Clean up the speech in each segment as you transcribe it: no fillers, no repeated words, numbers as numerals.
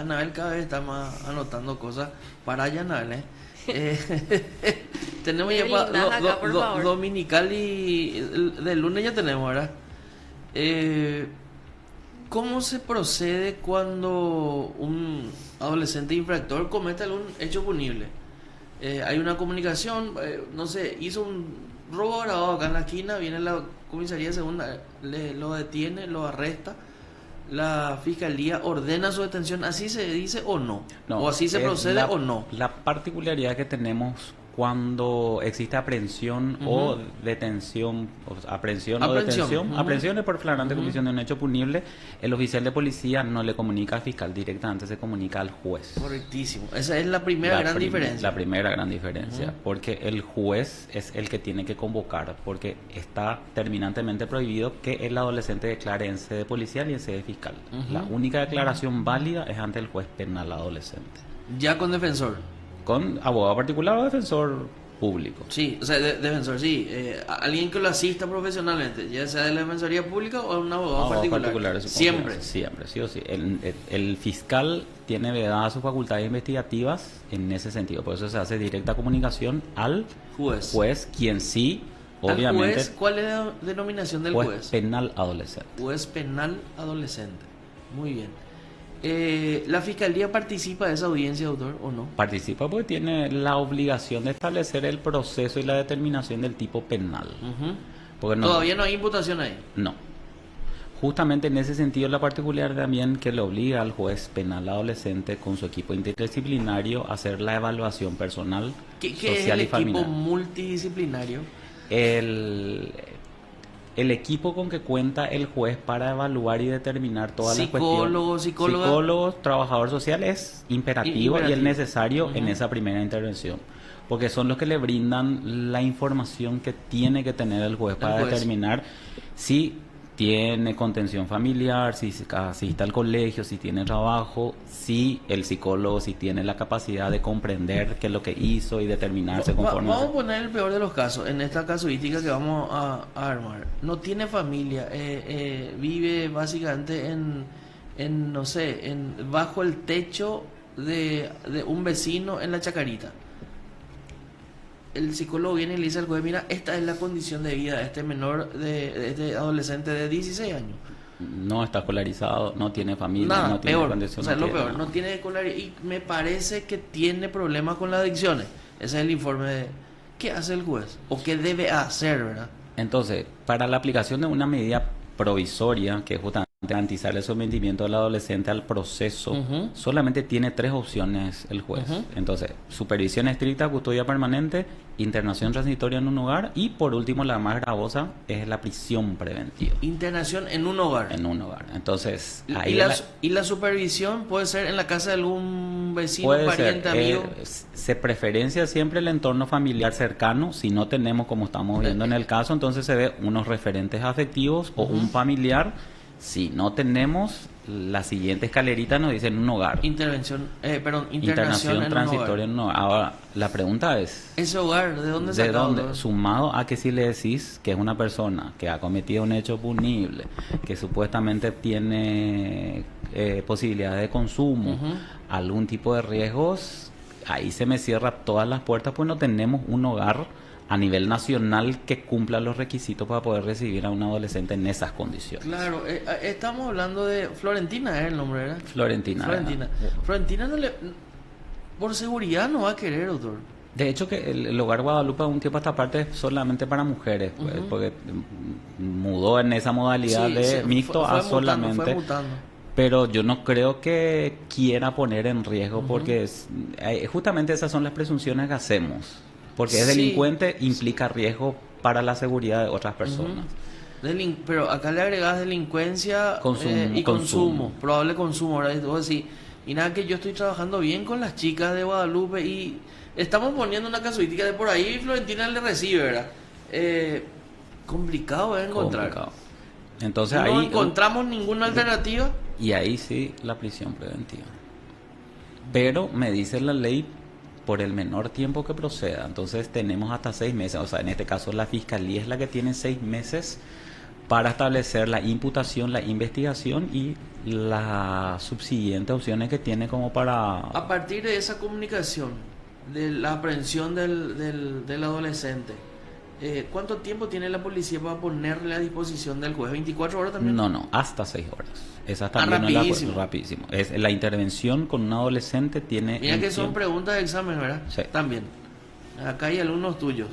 Anabel cada vez está más anotando cosas para allá, Anabel, ¿eh? Tenemos Me ya blindas acá, por favor. dominical y del lunes ya tenemos, ¿verdad? ¿Cómo se procede cuando un adolescente infractor comete algún hecho punible? Hay una comunicación, no sé, hizo un robo agravado acá en la esquina, viene la comisaría segunda, lo detiene, lo arresta, la fiscalía ordena su detención, ¿así se dice o no? No, ¿O así se procede o no? La particularidad que tenemos cuando existe aprehensión o detención, o sea, aprehensión o detención, aprehensión es por flagrante comisión de un hecho punible, el oficial de policía no le comunica al fiscal directamente, se comunica al juez. Correctísimo. Esa es la primera gran diferencia. La primera gran diferencia, porque el juez es el que tiene que convocar, porque está terminantemente prohibido que el adolescente declare en sede policial y en sede fiscal. La única declaración válida es ante el juez penal adolescente. Ya con defensor. Con abogado particular o defensor público. Sí, o sea, defensor, sí. Alguien que lo asista profesionalmente, ya sea de la defensoría pública o un abogado particular. Siempre. Siempre, sí o sí. El fiscal tiene vedadas sus facultades investigativas en ese sentido. Por eso se hace directa comunicación al juez quien sí, obviamente. ¿Juez? ¿Cuál es la denominación del juez? Penal adolescente. Juez penal adolescente. Muy bien. ¿La fiscalía participa de esa audiencia, doctor, o no? Participa porque tiene la obligación de establecer el proceso y la determinación del tipo penal. Porque ¿Todavía no hay imputación ahí? No. Justamente en ese sentido la particularidad también que le obliga al juez penal adolescente con su equipo interdisciplinario a hacer la evaluación personal, ¿Qué social es el y familiar. equipo multidisciplinario? El equipo con que cuenta el juez para evaluar y determinar todas las cuestiones. Psicólogos, trabajador social es imperativo y es necesario en esa primera intervención. Porque son los que le brindan la información que tiene que tener el juez para determinar si tiene contención familiar, si asiste al colegio, si tiene trabajo, si el psicólogo si tiene la capacidad de comprender qué es lo que hizo y determinarse conforme. Vamos a poner el peor de los casos, en esta casuística que vamos a armar. No tiene familia, vive básicamente en no sé, bajo el techo de un vecino en la Chacarita. El psicólogo viene y le dice al juez, mira, esta es la condición de vida de este menor, de este adolescente de 16 años. No está escolarizado, no tiene familia, Nada, no tiene peor. condición. O sea, lo peor, no tiene escolaridad y me parece que tiene problemas con las adicciones. Ese es el informe de qué hace el juez o qué debe hacer, ¿verdad? Entonces, para la aplicación de una medida provisoria, que es justamente garantizar el sometimiento del adolescente al proceso, solamente tiene 3 opciones el juez. Entonces, supervisión estricta, custodia permanente, internación transitoria en un hogar y, por último, la más gravosa es la prisión preventiva. Internación en un hogar. En un hogar. Entonces, ahí ¿Y la supervisión puede ser en la casa de algún vecino, pariente, amigo? Se preferencia siempre el entorno familiar cercano. Si no tenemos, como estamos viendo en el caso, entonces se ve unos referentes afectivos o un familiar. Si no tenemos, la siguiente escalerita nos dice en un hogar. Internación transitoria en un hogar. Ahora, la pregunta es... ¿Ese hogar de dónde ¿De dónde? Sumado a que si le decís que es una persona que ha cometido un hecho punible, que supuestamente tiene posibilidades de consumo, algún tipo de riesgos, ahí se me cierran todas las puertas, pues no tenemos un hogar a nivel nacional que cumpla los requisitos para poder recibir a un adolescente en esas condiciones. Claro, estamos hablando de Florentina, ¿es el nombre, verdad? Florentina. Florentina no le... Por seguridad no va a querer, doctor. De hecho que el Hogar Guadalupe un tiempo a esta parte es solamente para mujeres, pues, porque mudó en esa modalidad de mixto a solamente... Fue mutando. Pero yo no creo que quiera poner en riesgo, porque justamente esas son las presunciones que hacemos. Porque es delincuente, implica riesgo para la seguridad de otras personas. Pero acá le agregas delincuencia y consumo. Probable consumo, ¿verdad? Y tú decís, y nada, que yo estoy trabajando bien con las chicas de Guadalupe y estamos poniendo una casuística de por ahí y Florentina le recibe, ¿verdad? Complicado de encontrar. Complicado. Entonces no ahí encontramos ninguna alternativa. Y ahí sí la prisión preventiva. Pero me dice la ley por el menor tiempo que proceda. Entonces tenemos hasta 6 meses. O sea, en este caso la fiscalía es la que tiene 6 meses para establecer la imputación, la investigación y las subsiguientes opciones que tiene como para... A partir de esa comunicación, de la aprehensión del adolescente, ¿cuánto tiempo tiene la policía para ponerle a disposición del juez? ¿24 horas también? No, hasta 6 horas. Esa también no es rapidísimo. La intervención con un adolescente tiene... Mira que son preguntas de examen, ¿verdad? Sí. También. Acá hay alumnos tuyos.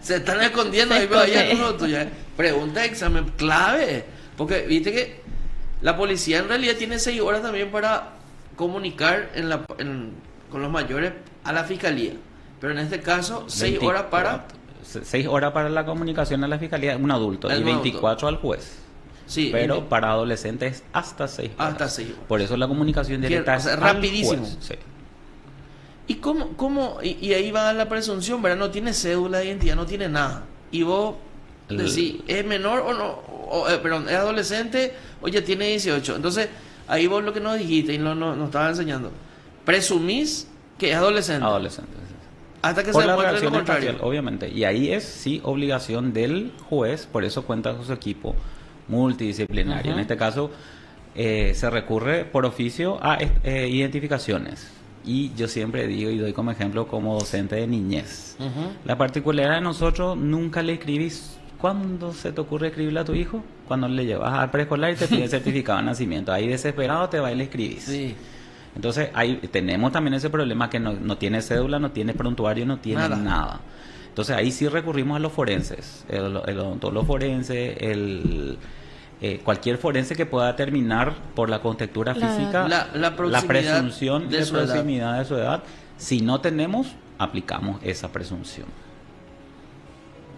Se están escondiendo ahí, pero hay algunos tuyos. Pregunta de examen clave. Porque viste que la policía en realidad tiene 6 horas también para comunicar con los mayores a la fiscalía. Pero en este caso, 6 horas para... 6 horas para la comunicación a la fiscalía, un adulto, y 24 al juez. Sí, pero para adolescentes hasta 6 horas. Hasta 6 horas. Por eso la comunicación directa es rapidísimo. Juez, sí. ¿Y cómo? Y ahí va la presunción, ¿verdad? No tiene cédula de identidad, no tiene nada. Y vos decís, ¿es menor o no? Perdón, ¿es adolescente o ya tiene 18? Entonces, ahí vos lo que nos dijiste y nos estaba enseñando. Presumís que es adolescente. Adolescente. Hasta que se demuestre lo contrario. Parcial, obviamente. Y ahí es, sí, obligación del juez, por eso cuenta con su equipo multidisciplinario. En este caso, se recurre por oficio a identificaciones. Y yo siempre digo y doy como ejemplo como docente de niñez. La particularidad de nosotros, nunca le escribís. ¿Cuándo se te ocurre escribirle a tu hijo? Cuando le llevas al preescolar y te pide certificado de nacimiento. Ahí desesperado te va y le escribís. Sí. Entonces ahí tenemos también ese problema que no tiene cédula, no tiene prontuario, no tiene nada. Entonces ahí sí recurrimos a los forenses, el odontólogo forense, cualquier forense que pueda determinar por la contextura física la presunción de proximidad de su edad. Si no tenemos, aplicamos esa presunción.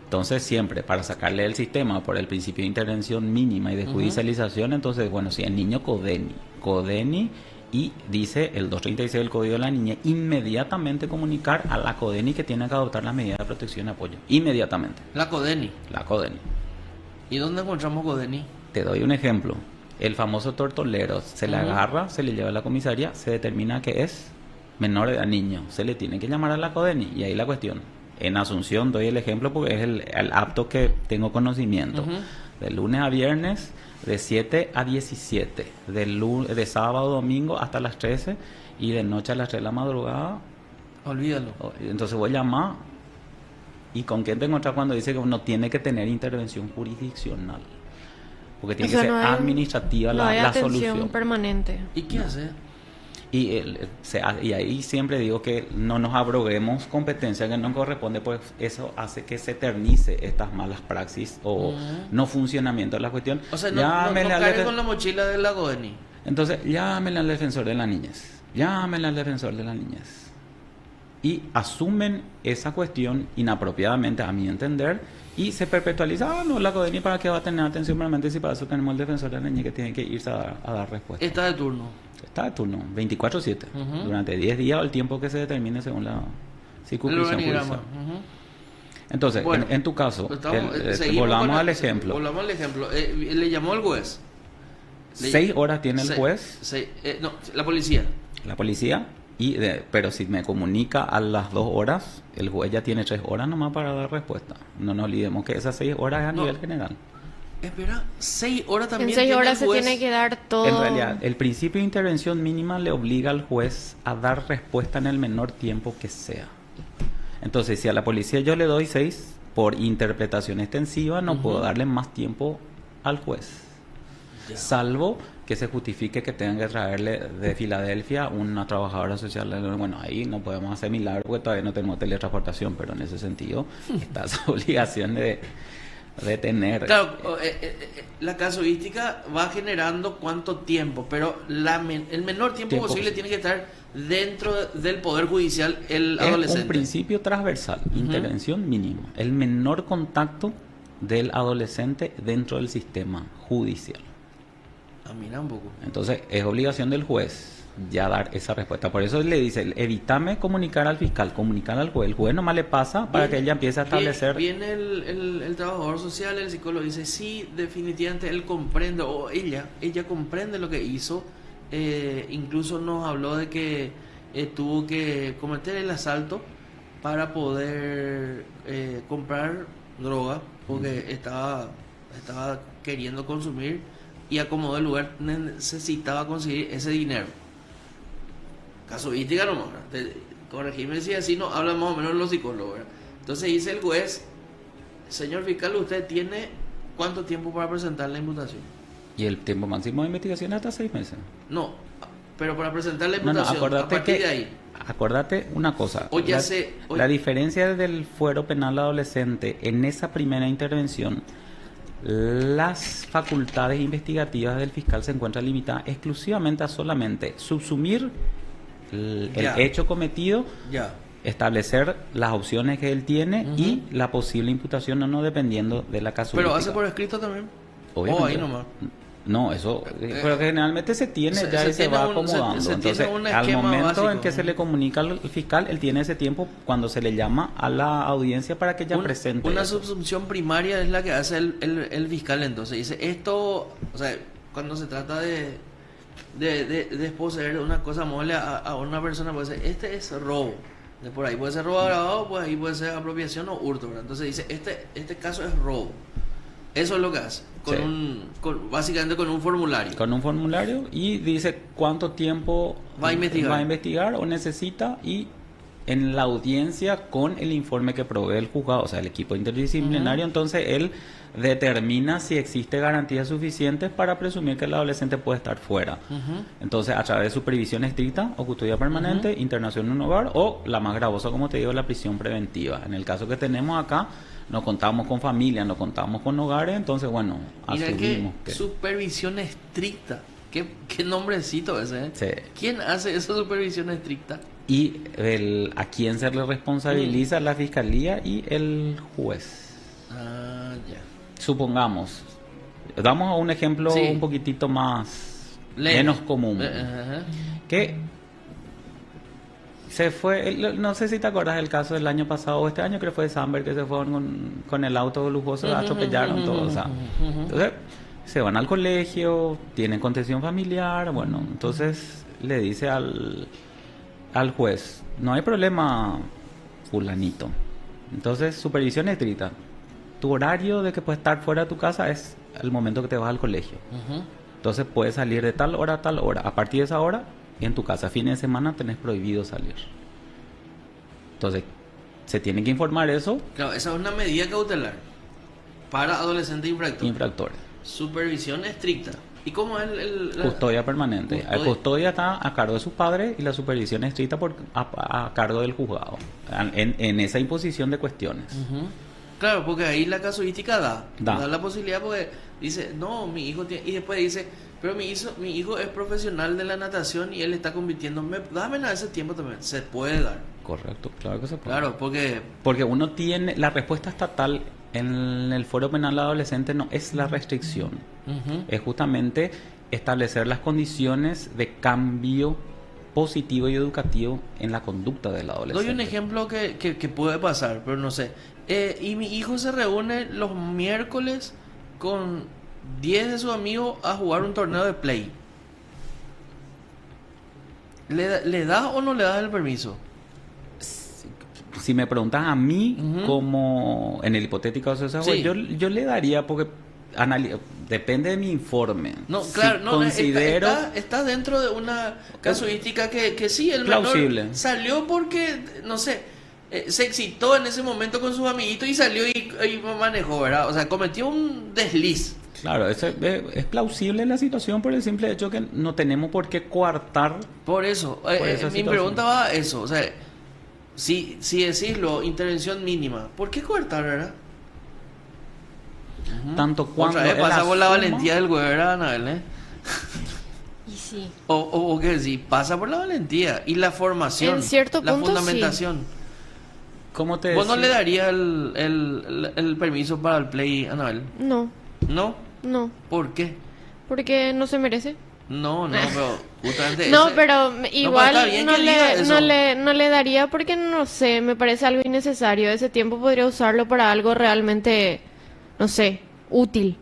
Entonces siempre para sacarle del sistema por el principio de intervención mínima y de judicialización, entonces bueno, si el niño CODENI y dice el 236 del Código de la Niñez, inmediatamente comunicar a la CODENI que tiene que adoptar las medidas de protección y apoyo. Inmediatamente. La CODENI. ¿Y dónde encontramos CODENI? Te doy un ejemplo. El famoso tortolero se le agarra, se le lleva a la comisaría, se determina que es menor de edad, niño. Se le tiene que llamar a la CODENI y ahí la cuestión. En Asunción doy el ejemplo porque es el apto que tengo conocimiento. De lunes a viernes, de 7 a 17. De sábado a domingo hasta las 13 y de noche a las 3 de la madrugada. Olvídalo. Entonces voy a llamar. ¿Y con quién te encuentras cuando dice que uno tiene que tener intervención jurisdiccional? Porque tiene que ser administrativa la solución permanente. ¿Y qué hace? Y ahí siempre digo que no nos abroguemos competencia que no corresponde, pues eso hace que se eternice estas malas praxis o no funcionamiento de la cuestión. O sea, no cargue con la mochila de la CODENI. Entonces, llámenle al defensor de la niñez. Y asumen esa cuestión inapropiadamente, a mi entender, y se perpetualiza, no, la CODENI para qué va a tener atención permanente si para eso tenemos el defensor de la niñez que tiene que irse a dar respuesta. Está de turno, 24/7, durante 10 días o el tiempo que se determine según la circunscripción judicial. Entonces, bueno, en tu caso, volvamos al ejemplo. Le llamó el juez. 6 horas tiene el juez. No, la policía. La policía. Pero si me comunica a las 2 horas, el juez ya tiene 3 horas nomás para dar respuesta. No nos olvidemos que esas 6 horas es a nivel general. Espera, 6 horas también. En 6 horas se tiene que dar todo. En realidad, el principio de intervención mínima le obliga al juez a dar respuesta en el menor tiempo que sea. Entonces, si a la policía yo le doy 6, por interpretación extensiva, no puedo darle más tiempo al juez. Ya. Salvo que se justifique que tengan que traerle de Filadelfia una trabajadora social. Bueno, ahí no podemos hacer milagros porque todavía no tenemos teletransportación, pero en ese sentido está esa obligación de tener. Claro, la casuística va generando cuánto tiempo, pero el menor tiempo posible tiene que estar dentro del Poder Judicial el adolescente. Es un principio transversal, intervención mínima, el menor contacto del adolescente dentro del sistema judicial. Mira un poco. Entonces es obligación del juez ya dar esa respuesta. Por eso le dice, evítame comunicar al fiscal, comunicar al juez. El juez nomás le pasa para que ella empiece a establecer. Viene el trabajador social, el psicólogo dice, sí, definitivamente él comprende, o ella comprende lo que hizo. Incluso nos habló de que tuvo que cometer el asalto para poder comprar droga, porque estaba queriendo consumir y acomodó el lugar, necesitaba conseguir ese dinero. Casuística nomás, corregirme si así no hablan más o menos los psicólogos, ¿verdad? Entonces dice el juez: señor fiscal, ¿usted tiene cuánto tiempo para presentar la imputación? ¿Y el tiempo máximo de investigación es hasta 6 meses? No, pero para presentar la imputación, acordate a partir de ahí. Acordate una cosa, La la diferencia del fuero penal adolescente en esa primera intervención, las facultades investigativas del fiscal se encuentran limitadas exclusivamente a solamente subsumir el hecho cometido, establecer las opciones que él tiene y la posible imputación o no, dependiendo de la casuística. ¿Pero hace por escrito también? Obviamente. ¿O ahí nomás? No, eso, pero generalmente se tiene ya y se va acomodando. Entonces, al momento básico, en que se le comunica al fiscal, él tiene ese tiempo cuando se le llama a la audiencia para que ella presente. Una eso. subsunción primaria es la que hace el fiscal. Entonces dice esto, o sea, cuando se trata de desposeer una cosa móvil a una persona, puede ser, este es robo. De por ahí puede ser robo agravado, pues ahí puede ser apropiación o hurto, ¿verdad? Entonces dice, este caso es robo. Eso es lo que hace, básicamente con un formulario. Con un formulario y dice cuánto tiempo va a investigar o necesita, y en la audiencia con el informe que provee el juzgado, o sea, el equipo interdisciplinario, entonces él determina si existe garantías suficientes para presumir que el adolescente puede estar fuera. Entonces, a través de supervisión estricta o custodia permanente, internación en un hogar, o la más gravosa, como te digo, la prisión preventiva. En el caso que tenemos acá, no contamos con familia, no contamos con hogares, entonces, bueno, asumimos que... Supervisión estricta. ¿Qué nombrecito ese, ¿eh? Sí. ¿Quién hace esa supervisión estricta? Y a quién se le responsabiliza, la fiscalía y el juez. Ah, ya. Supongamos, damos a un ejemplo un poquitito más menos común, que se fue, no sé si te acuerdas del caso del año pasado o este año, creo que fue de Samberg, que se fueron con el auto lujoso, atropellaron todo, o sea, entonces se van al colegio, tienen contención familiar, bueno, entonces le dice al juez, no hay problema, fulanito, entonces supervisión estricta. Tu horario de que puedes estar fuera de tu casa es el momento que te vas al colegio. Entonces puedes salir de tal hora a tal hora. A partir de esa hora, en tu casa, fines de semana, tenés prohibido salir. Entonces, se tiene que informar eso. Claro, esa es una medida cautelar para adolescentes infractores. Supervisión estricta. ¿Y cómo es custodia permanente? La custodia está a cargo de sus padres y la supervisión estricta a cargo del juzgado. En esa imposición de cuestiones. Claro, porque ahí la casuística da la posibilidad, porque dice, no, mi hijo tiene, y después dice, pero mi hijo es profesional de la natación y él está compitiendo, dame a ese tiempo también, se puede dar. Correcto, claro que se puede. Claro, porque uno tiene, la respuesta estatal en el fuero penal adolescente no es la restricción, es justamente establecer las condiciones de cambio positivo y educativo en la conducta del adolescente. Doy un ejemplo que puede pasar, pero no sé. Y mi hijo se reúne los miércoles con 10 de sus amigos a jugar un torneo de play. ¿Le das o no le das el permiso? Si me preguntas a mí, como en el hipotético caso, yo le daría, porque depende de mi informe. No, claro, si no, considero está dentro de una casuística que sí, el plausible. Menor salió porque, no sé, se excitó en ese momento con sus amiguitos y salió y manejó, ¿verdad? O sea, cometió un desliz. Claro, es plausible la situación por el simple hecho que no tenemos por qué coartar. Por eso, mi pregunta va a eso, o sea, si decirlo, intervención mínima, ¿por qué coartar, verdad? Tanto cuando otra vez pasa por la valentía del güey, ¿verdad, Anabel? Y sí. O que sí, pasa por la valentía y la formación, en cierto la punto, fundamentación. Sí. ¿Cómo te ¿Vos no le darías el permiso para el play, Anabel? No. ¿No? No. ¿Por qué? Porque no se merece. No, pero justamente no, pero igual no le daría porque, no sé, me parece algo innecesario. Ese tiempo podría usarlo para algo realmente, no sé, útil,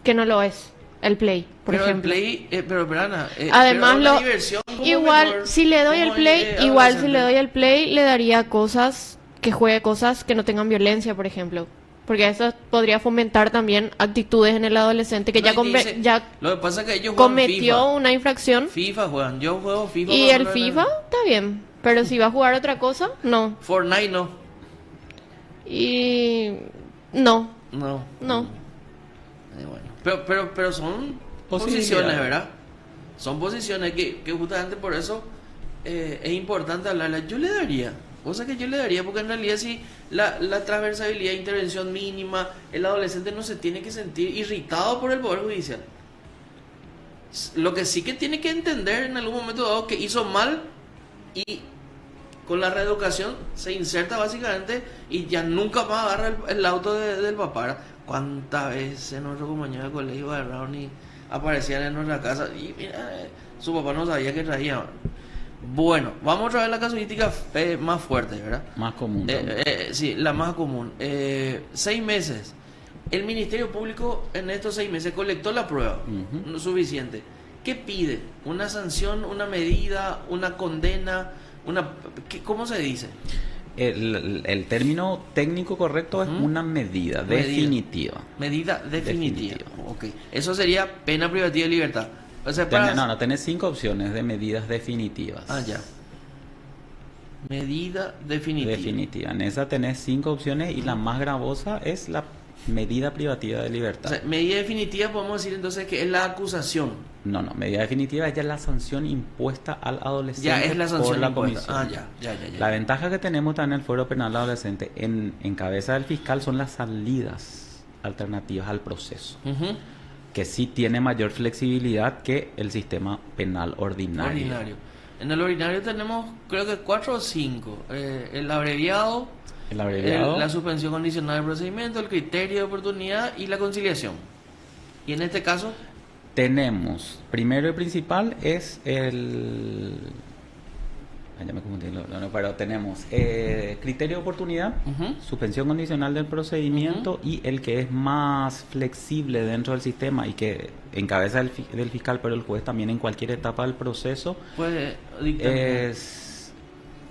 que no lo es, el play, por ejemplo. Pero Ana, además pero diversión igual menor, si le doy el play, igual si le doy el play, le daría cosas que juegue cosas que no tengan violencia, por ejemplo. Porque eso podría fomentar también actitudes en el adolescente que No, ya, y dice, ya lo que pasa es que ellos juegan cometió FIFA. una infracción. FIFA juegan, yo juego FIFA. Y por el ejemplo, FIFA está bien, pero si va a jugar otra cosa, no. Fortnite no. Y no, No. no. Bueno. Pero son posiciones, ¿verdad? Son posiciones que justamente por eso es importante hablarlas. Yo le daría, cosa que yo le daría, porque en realidad si la transversalidad, intervención mínima, el adolescente no se tiene que sentir irritado por el Poder Judicial. Lo que sí que tiene que entender en algún momento dado que hizo mal y con la reeducación se inserta básicamente y ya nunca más agarra el auto del papá. ¿Cuántas veces nuestros compañeros de colegio agarraron y aparecían en nuestra casa y mira, su papá no sabía que traía? Bueno, vamos otra vez a la casuística más fuerte, ¿verdad? Más común. Sí, la más común. 6 meses. El Ministerio Público en estos 6 meses colectó la prueba, no es suficiente. ¿Qué pide? ¿Una sanción, una medida, una condena? ¿Cómo se dice? El término técnico correcto es una medida definitiva. Medida definitiva. Ok. Eso sería pena privativa de libertad. O sea, tenés 5 opciones de medidas definitivas. Ah, ya. Medida definitiva. Definitiva. En esa tenés 5 opciones y la más gravosa es la medida privativa de libertad. O sea, medida definitiva podemos decir entonces que es la acusación. No, medida definitiva es ya la sanción impuesta al adolescente. Ya es la sanción por la impuesta. comisión. Ya. La ventaja que tenemos también en el fuero penal adolescente en cabeza del fiscal son las salidas alternativas al proceso, que sí tiene mayor flexibilidad que el sistema penal ordinario. En el ordinario tenemos creo que 4 o 5. El abreviado, la suspensión condicional del procedimiento, el criterio de oportunidad y la conciliación. Y en este caso tenemos, primero y principal es el... ya me confundí, pero tenemos criterio de oportunidad, suspensión condicional del procedimiento y el que es más flexible dentro del sistema y que encabeza del fiscal, pero el juez también en cualquier etapa del proceso, puede dictaminar. Es...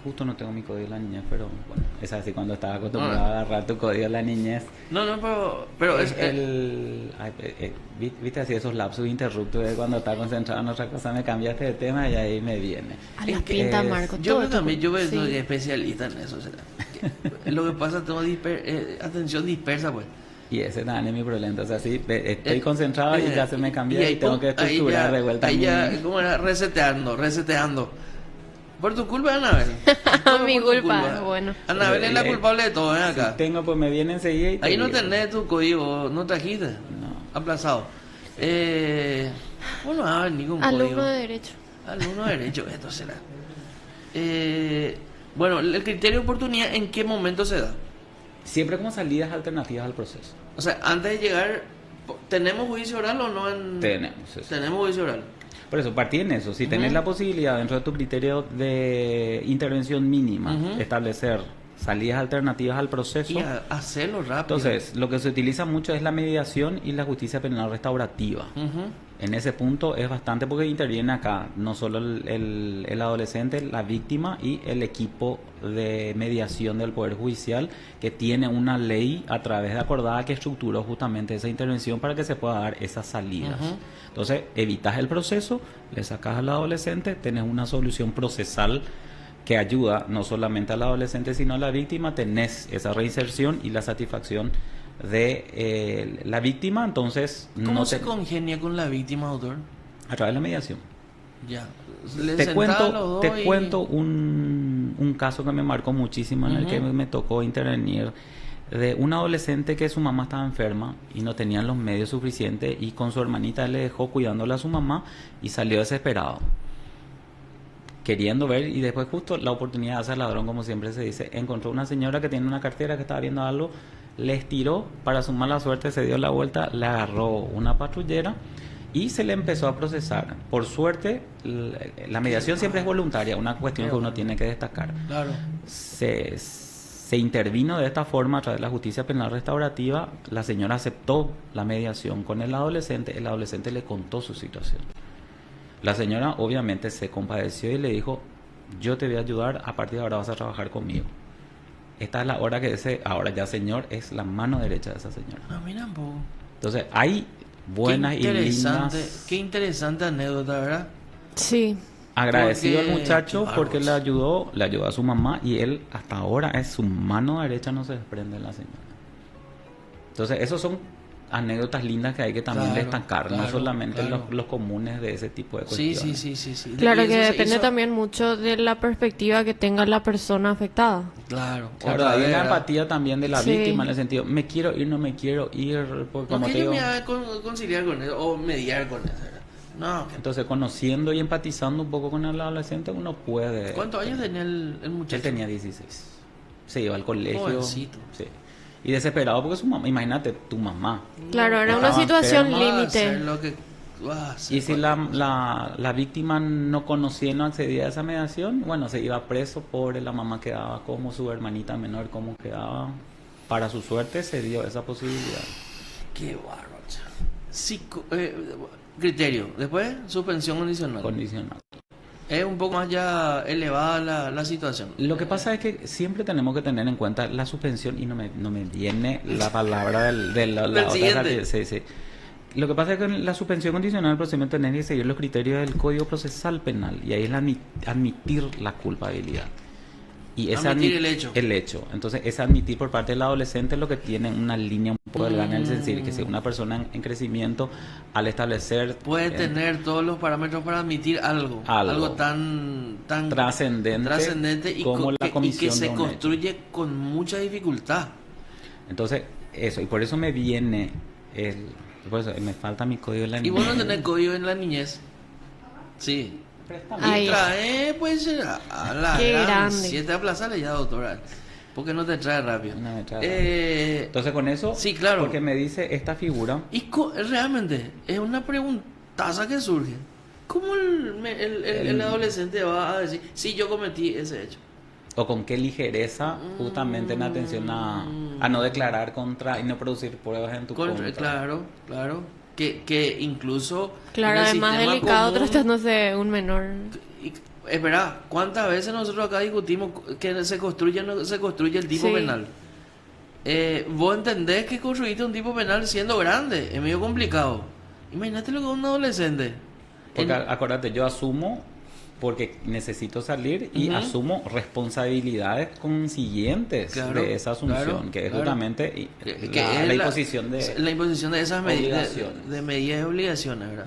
Justo no tengo mi código de la niñez, pero bueno, es así cuando estaba acostumbrado a agarrar tu código de la niñez. Pero es viste así esos lapsos interruptos de cuando estaba concentrado en otra cosa, me cambiaste de tema y ahí me viene. A la pinta, Marco. Yo también, soy especialista en eso. Lo que pasa, tengo atención dispersa, pues. Y ese también es mi problema. Entonces, así estoy concentrado y ya se me cambió y tengo que estructurar de vuelta. Ahí ya, ¿cómo era? Reseteando. Por tu culpa, Anabel. Mi culpa, bueno. Anabel es la culpable de todo, ven acá. Si tengo, pues me viene enseguida y ahí no tenés tu código, ¿no trajiste? No. Aplazado. Bueno, a ver, ningún código. Alumno de Derecho. Alumno de Derecho, esto será. Bueno, el criterio de oportunidad, ¿en qué momento se da? Siempre como salidas alternativas al proceso. O sea, antes de llegar, ¿tenemos juicio oral o no? Tenemos eso. Tenemos juicio oral. Por eso, partí en eso. Si tenés la posibilidad dentro de tu criterio de intervención mínima, establecer salidas alternativas al proceso. Y hacerlo rápido. Entonces, lo que se utiliza mucho es la mediación y la justicia penal restaurativa. En ese punto es bastante porque interviene acá no solo el adolescente, la víctima y el equipo de mediación del Poder Judicial, que tiene una ley a través de acordada que estructuró justamente esa intervención para que se pueda dar esas salidas. Entonces, evitas el proceso, le sacas al adolescente, tenés una solución procesal que ayuda no solamente al adolescente sino a la víctima, tenés esa reinserción y la satisfacción de la víctima. Entonces, ¿cómo se congenia con la víctima, doctor? A través de la mediación. Ya. Te cuento un caso que me marcó muchísimo, en el que me tocó intervenir, de un adolescente que su mamá estaba enferma y no tenían los medios suficientes, y con su hermanita le dejó cuidándola a su mamá y salió desesperado, queriendo ver, y después justo la oportunidad de hacer ladrón, como siempre se dice, encontró una señora que tiene una cartera, que estaba viendo algo, le estiró, para su mala suerte se dio la vuelta, le agarró una patrullera y se le empezó a procesar. Por suerte, la mediación siempre es voluntaria, una cuestión que uno tiene que destacar. Claro. Se intervino de esta forma a través de la justicia penal restaurativa, la señora aceptó la mediación con el adolescente le contó su situación. La señora obviamente se compadeció y le dijo: yo te voy a ayudar, a partir de ahora vas a trabajar conmigo. esta es la hora que ese, ahora ya señor, es la mano derecha de esa señora. No, mira un poco. Entonces, hay buenas y lindas. Qué interesante anécdota, ¿verdad? Sí. Agradecido al muchacho porque le ayudó a su mamá, y él hasta ahora es su mano derecha, no se desprende de la señora. Entonces, esos son anécdotas lindas que hay que también destacar, no solamente los comunes de ese tipo de cuestiones. Sí. Claro, que depende también mucho de la perspectiva que tenga la persona afectada. Claro, hay una empatía también de la víctima, en el sentido, me quiero ir, no me quiero ir, porque no como que te yo digo, me voy a conciliar con eso o mediar con eso, ¿verdad? No. Entonces, conociendo y empatizando un poco con el adolescente, uno puede... ¿Cuántos años tenía el muchacho? Él tenía 16. Se iba al colegio. Jovencito. Sí. Y desesperado porque su mamá, imagínate, tu mamá. Claro, era una situación enferma, límite. Y si la víctima no conocía y no accedía a esa mediación, bueno, se iba preso, pobre, la mamá quedaba como, su hermanita menor como quedaba. Para su suerte se dio esa posibilidad. Qué bárbaro. Criterio. Después, suspensión condicional. Es un poco más ya elevada la situación. Lo que pasa es que siempre tenemos que tener en cuenta la suspensión, y no me viene la palabra de la otra. Sí. Lo que pasa es que en la suspensión condicional del procedimiento tiene que seguir los criterios del Código Procesal Penal, y ahí es admitir la culpabilidad. Y es admitir el hecho. Entonces, es admitir por parte del adolescente lo que tiene una línea un poco delgada, es decir, que si una persona en crecimiento, al establecer... Puede tener todos los parámetros para admitir algo tan trascendente y que se construye con mucha dificultad. Entonces, eso, y por eso me viene por eso me falta mi código de la niñez. ¿Y vos no tenés código en la niñez? Sí. Y trae, pues, a la gran 7 a plaza ya, doctora. Porque no te trae rápido. No me trae Entonces, con eso, sí, claro. Porque me dice esta figura. Y realmente es una preguntaza que surge. ¿Cómo el adolescente va a decir, sí, yo cometí ese hecho? O con qué ligereza, justamente en atención a no declarar contra y no producir pruebas en tu contra. Claro. Que incluso... Claro, es más delicado tratándose de un menor. Espera, ¿cuántas veces nosotros acá discutimos que se construye o no se construye el tipo penal? Vos entendés que construiste un tipo penal siendo grande, es medio complicado. Imagínate lo que es un adolescente. Porque acuérdate, yo asumo porque necesito salir y asumo responsabilidades consiguientes de esa asunción, que es justamente la imposición de esas medidas y obligaciones, ¿verdad?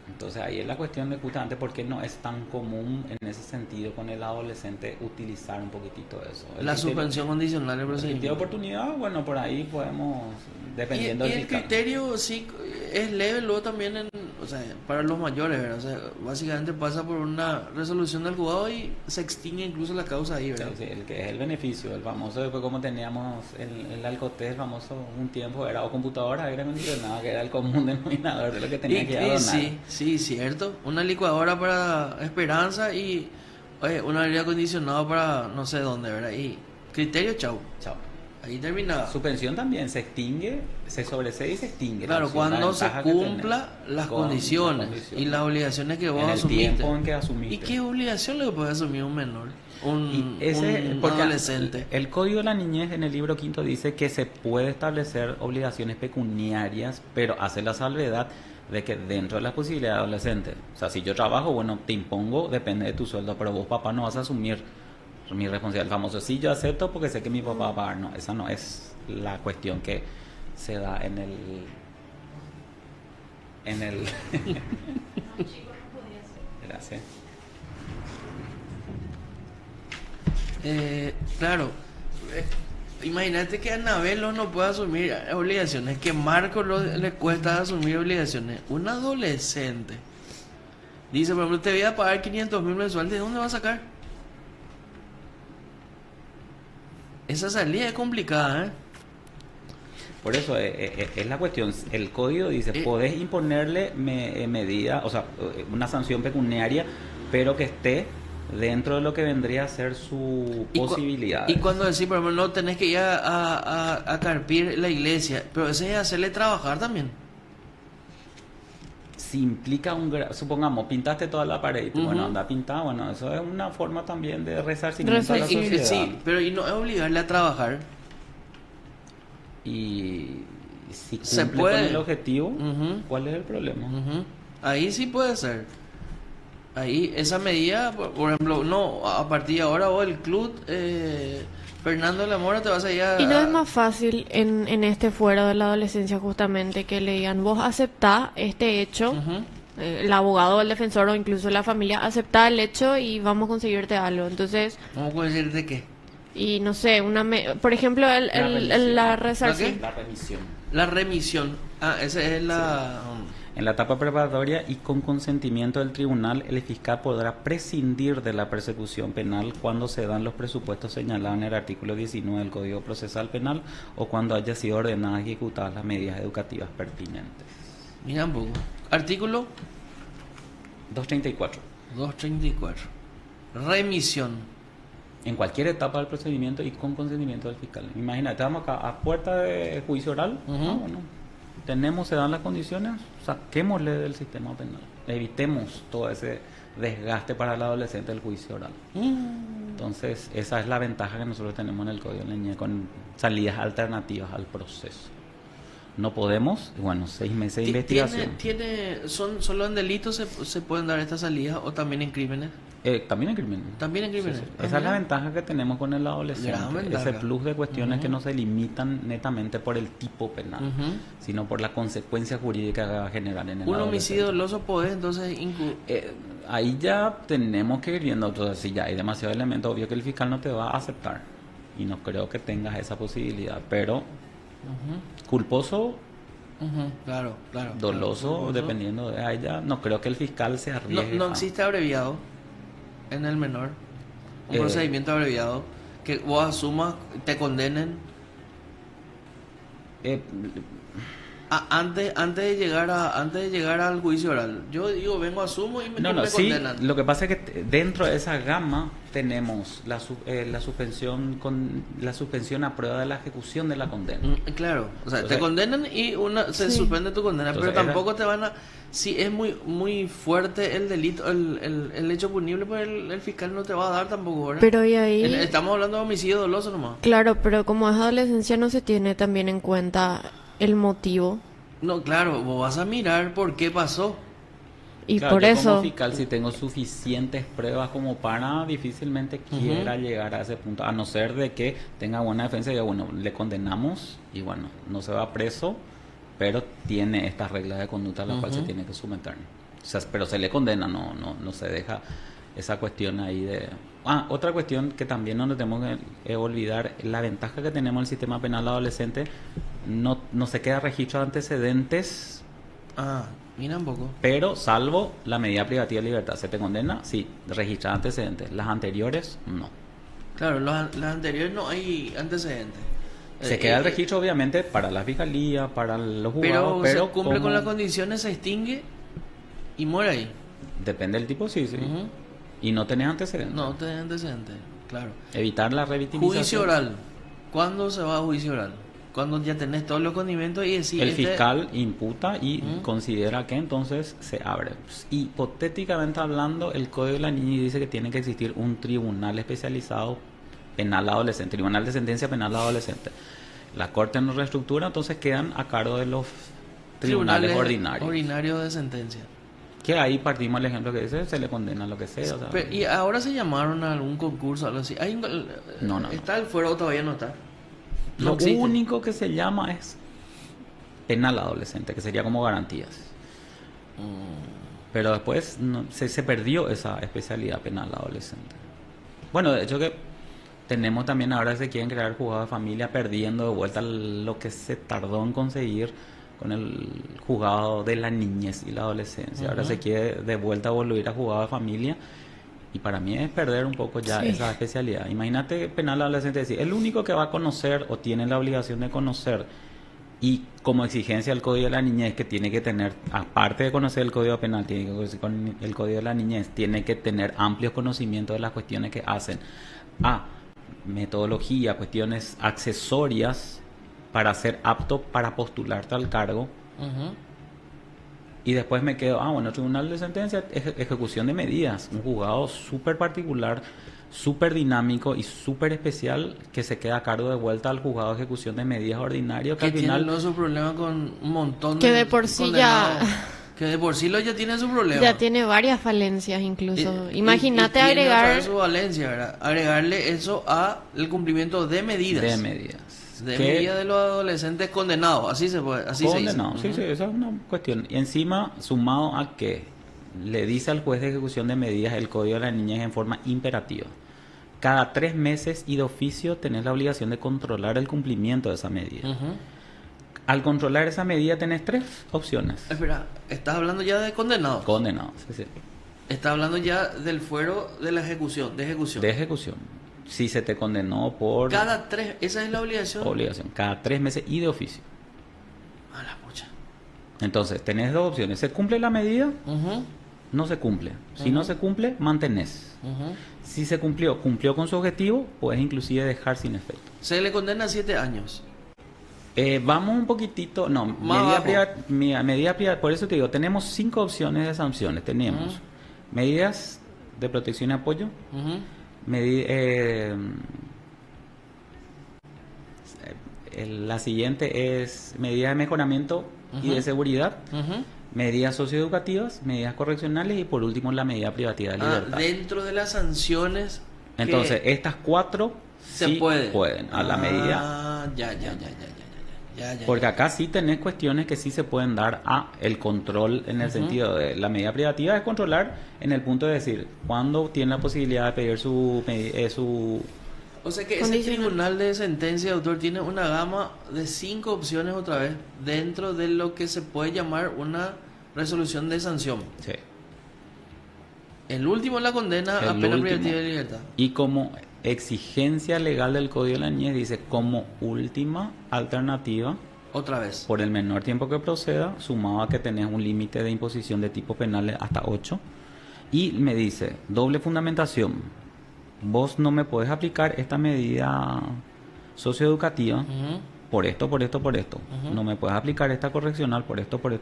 Entonces ahí es la cuestión de justamente por qué no es tan común en ese sentido con el adolescente utilizar un poquitito eso. La suspensión condicional del procedimiento. De oportunidad, bueno, por ahí podemos, dependiendo del el criterio sí es leve luego también para los mayores, ¿verdad? O sea, básicamente pasa por una resolución del juzgado y se extingue incluso la causa ahí, ¿verdad? Sí, el que es el beneficio, el famoso, después como teníamos el Alcotés, el famoso un tiempo era o computadora aire acondicionado, que era el común denominador de lo que tenía que donar. Sí, cierto. Una licuadora para Esperanza y una aire acondicionado para no sé dónde, ¿verdad? Y criterio, chao. Ahí termina. Suspensión también se extingue, se sobresee y se extingue. Claro, cuando se cumpla las condiciones y las obligaciones que vos asumiste. El tiempo en que asumiste. ¿Y qué obligación le puede asumir un menor? Un adolescente. El Código de la Niñez en el libro 5 dice que se puede establecer obligaciones pecuniarias, pero hace la salvedad de que dentro de las posibilidades de adolescente, o sea, si yo trabajo, bueno, te impongo, depende de tu sueldo, pero vos, papá, no vas a asumir mi responsabilidad. El famoso, sí, yo acepto porque sé que mi papá va a pagar. No, esa no es la cuestión que se da en el Gracias. Claro. Imagínate que Anabelo no puede asumir obligaciones, que Marco le cuesta asumir obligaciones. Un adolescente dice, por ejemplo, te voy a pagar 500,000 mensuales, ¿de dónde va a sacar? Esa salida es complicada, ¿eh? Por eso es la cuestión. El código dice, podés imponerle medida, o sea, una sanción pecuniaria, pero que esté dentro de lo que vendría a ser su posibilidad. Y cuando decís, por ejemplo, no tenés que ir a carpir la iglesia, pero ese es hacerle trabajar también. si implica supongamos, pintaste toda la pared, bueno, anda pintada, bueno, eso es una forma también de resarcimiento a la sociedad. Sí, pero y no es obligarle a trabajar. Y si cumple con el objetivo, ¿cuál es el problema? Ahí sí puede ser. Ahí, esa medida, por ejemplo, no, a partir de ahora vos el club Fernando de la Mora te vas a ir a... Y no es más fácil en este fuero de la adolescencia justamente que le digan, vos aceptás este hecho, el abogado, el defensor o incluso la familia acepta el hecho y vamos a conseguirte algo. Entonces... ¿Vamos a conseguirte qué? Y no sé, por ejemplo, la resarcimiento. La remisión. La remisión. Ah, esa es la... En la etapa preparatoria y con consentimiento del tribunal, el fiscal podrá prescindir de la persecución penal cuando se dan los presupuestos señalados en el artículo 19 del Código Procesal Penal o cuando haya sido ordenadas y ejecutadas las medidas educativas pertinentes. Mira un poco. Artículo 234. 234. Remisión. En cualquier etapa del procedimiento y con consentimiento del fiscal. Imagínate, estamos acá a puerta de juicio oral. Se dan las condiciones, saquémosle del sistema penal. Evitemos todo ese desgaste para el adolescente del juicio oral. Entonces, esa es la ventaja que nosotros tenemos en el Código de la Niñez con salidas alternativas al proceso. No podemos, 6 meses de investigación. ¿Solo en delitos se pueden dar estas salidas o también en crímenes? También en crímenes. También en crímenes. Sí. Esa es la ventaja que tenemos con el adolescente. Ese plus de cuestiones que no se limitan netamente por el tipo penal, sino por la consecuencia jurídica que va a generar en el adolescente. Un homicidio doloso puede entonces ahí ya tenemos que ir viendo. Entonces, si ya hay demasiado elemento, obvio que el fiscal no te va a aceptar. Y no creo que tengas esa posibilidad. Pero culposo, claro, doloso, claro, dependiendo de ahí ya, no creo que el fiscal se arriesgue. No existe abreviado en el menor, un procedimiento abreviado que vos asumas, te condenen antes de llegar al juicio oral. Yo digo, vengo, asumo y me condenan. Lo que pasa es que dentro de esa gama tenemos la suspensión a prueba de la ejecución de la condena. Claro, o sea, te condenan y se suspende tu condena. Entonces, pero tampoco te van a... Si es muy fuerte el delito, el hecho punible, pues el fiscal no te va a dar tampoco, ¿verdad? Pero y ahí... Estamos hablando de homicidio doloso nomás. Claro, pero como es adolescencia no se tiene también en cuenta el motivo. No, claro, vos vas a mirar por qué pasó. Y claro, por yo eso... como fiscal, si tengo suficientes pruebas como para, difícilmente quiera llegar a ese punto, a no ser de que tenga buena defensa y diga, bueno, le condenamos y bueno, no se va preso, pero tiene estas reglas de conducta a las cuales se tiene que someter. O sea, pero se le condena, no se deja esa cuestión ahí de... otra cuestión que también no nos tenemos que olvidar, la ventaja que tenemos en el sistema penal adolescente, no se queda registro de antecedentes. Mira un poco. Pero salvo la medida privativa de libertad. ¿Se te condena? Sí, registra antecedentes. Las anteriores, no. Claro, las anteriores no hay antecedentes. Se queda el registro, obviamente, para la fiscalía, para los juzgados, pero se cumple con las condiciones, se extingue y muere ahí. Depende del tipo, sí. Y no tenés antecedentes. No tenés antecedentes, claro. Evitar la revictimización. Juicio oral. ¿Cuándo se va a juicio oral? Cuando ya tenés todos los condimentos y decís... El fiscal imputa y considera que entonces se abre. Hipotéticamente hablando, el Código de la Niñez dice que tiene que existir un tribunal especializado penal adolescente, tribunal de sentencia penal adolescente. La Corte no reestructura, entonces quedan a cargo de los tribunales ordinarios. Ordinarios de sentencia. Que ahí partimos el ejemplo que dice, se le condena lo que sea. ¿Y ahora se llamaron a algún concurso o algo así? No. ¿Está el fuero o todavía no está? Lo único que se llama es penal adolescente, que sería como garantías. Pero después se perdió esa especialidad penal adolescente. Bueno, de hecho que tenemos también ahora se quieren crear juzgados de familia, perdiendo de vuelta lo que se tardó en conseguir con el juzgado de la niñez y la adolescencia. Ahora se quiere de vuelta volver a juzgado de familia. Y para mí es perder un poco ya esa especialidad. Imagínate penal adolescente, decir, el único que va a conocer o tiene la obligación de conocer y como exigencia del Código de la Niñez que tiene que tener, aparte de conocer el Código Penal, tiene que conocer con el Código de la Niñez, tiene que tener amplios conocimientos de las cuestiones que hacen metodología, cuestiones accesorias para ser apto para postularte al cargo. Y después me quedo, bueno, tribunal de sentencia, ejecución de medidas, un juzgado súper particular, súper dinámico y súper especial que se queda a cargo de vuelta al juzgado de ejecución de medidas ordinario, que al final tiene su problema con un montón que de por sí ya que de por sí ya tiene su problema, ya tiene varias falencias incluso. Imagínate agregar su valencia, ¿verdad? Agregarle eso a el cumplimiento de medidas de medidas de los adolescentes condenados, así se puede, así condenados, se dice. Sí, esa es una cuestión. Y encima, sumado a que le dice al juez de ejecución de medidas el Código de la Niñez en forma imperativa. Cada 3 meses y de oficio tenés la obligación de controlar el cumplimiento de esa medida. Al controlar esa medida tenés 3 opciones. Espera, ¿estás hablando ya de condenados? Condenados, sí. Estás hablando ya del fuero de la ejecución, de ejecución. Si se te condenó por... Cada 3, esa es la obligación. Cada 3 meses y de oficio. A la pucha. Entonces, tenés 2 opciones. ¿Se cumple la medida? No se cumple. Si no se cumple, mantenés. Si se cumplió con su objetivo, puedes inclusive dejar sin efecto. Se le condena a 7 años. Vamos un poquitito, medida privada, por eso te digo, tenemos 5 opciones de sanciones. Tenemos medidas de protección y apoyo, la siguiente es medidas de mejoramiento y de seguridad, medidas socioeducativas, medidas correccionales y por último la medida privativa de libertad. Dentro de las sanciones. Entonces, estas 4 sí pueden, a la medida. Ya. Porque acá sí tenés cuestiones que sí se pueden dar a el control en el sentido de la medida privativa es controlar en el punto de decir cuándo tiene la posibilidad de pedir su o sea que ese tribunal de sentencia, doctor, tiene una gama de 5 opciones otra vez dentro de lo que se puede llamar una resolución de sanción. Sí. El último es la condena a pena privativa de libertad. Y como exigencia legal del Código de la Niñez dice como última alternativa, otra vez, por el menor tiempo que proceda, sumado a que tenés un límite de imposición de tipo penal hasta 8, y me dice, doble fundamentación, vos no me podés aplicar esta medida socioeducativa por esto, no me puedes aplicar esta correccional por esto, por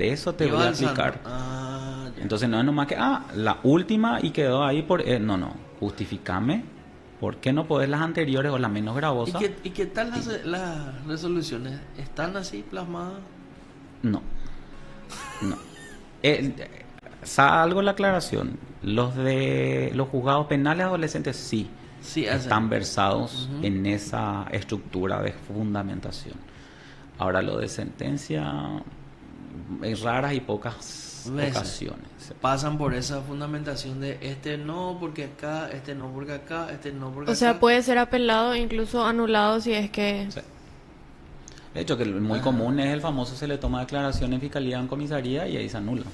eso te voy a aplicar. Entonces no es nomás que, la última y quedó ahí no, justificame. ¿Por qué no podés las anteriores o las menos gravosas? ¿Y qué tal las resoluciones? ¿Están así plasmadas? No. Salgo la aclaración. Los juzgados penales adolescentes sí están versados en esa estructura de fundamentación. Ahora lo de sentencia en raras y pocas ocasiones pasan por esa fundamentación de no porque acá, no porque acá, no porque acá. O sea, puede ser apelado, incluso anulado si es que... Sí. De hecho, que muy común es el famoso se le toma declaración en fiscalía o en comisaría y ahí se anula.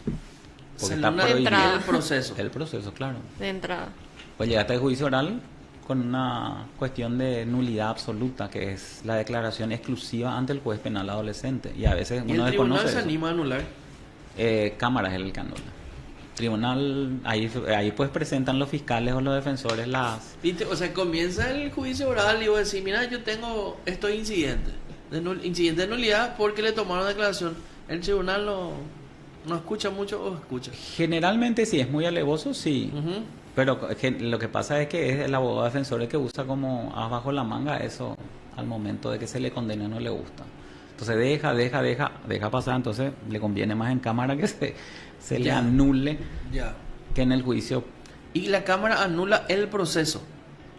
Porque está prohibido el proceso. El proceso, claro. De entrada. Pues llegaste al juicio oral con una cuestión de nulidad absoluta, que es la declaración exclusiva ante el juez penal adolescente. Y a veces uno desconoce. ¿Y el tribunal se anima a anular? Cámara es el que anula. Tribunal, ahí pues presentan los fiscales o los defensores las... O sea, comienza el juicio oral y vos decís, mira, yo tengo estos incidentes de nulidad porque le tomaron declaración. El tribunal no escucha mucho o escucha. Generalmente sí, es muy alevoso, sí. Pero lo que pasa es que es el abogado defensor el que usa como abajo la manga eso al momento de que se le condena no le gusta. Entonces deja pasar, entonces le conviene más en cámara que se le anule que en el juicio. ¿Y la cámara anula el proceso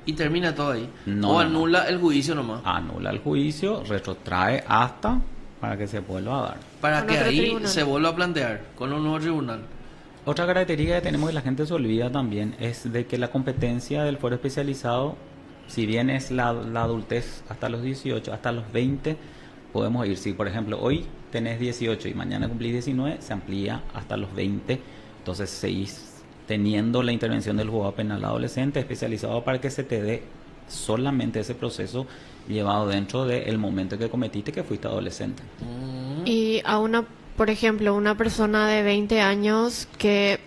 y termina todo ahí? ¿O anula el juicio nomás? Anula el juicio, retrotrae hasta para que se vuelva a dar. Para que ahí tribunal se vuelva a plantear con un nuevo tribunal. Otra característica que tenemos y la gente se olvida también es de que la competencia del fuero especializado, si bien es la adultez hasta los 18, hasta los 20 podemos ir. Si por ejemplo hoy tenés 18 y mañana cumplís 19, se amplía hasta los 20, entonces seguís teniendo la intervención del juzgado penal adolescente especializado para que se te dé solamente ese proceso llevado dentro del momento que cometiste que fuiste adolescente. Y a por ejemplo, una persona de 20 años que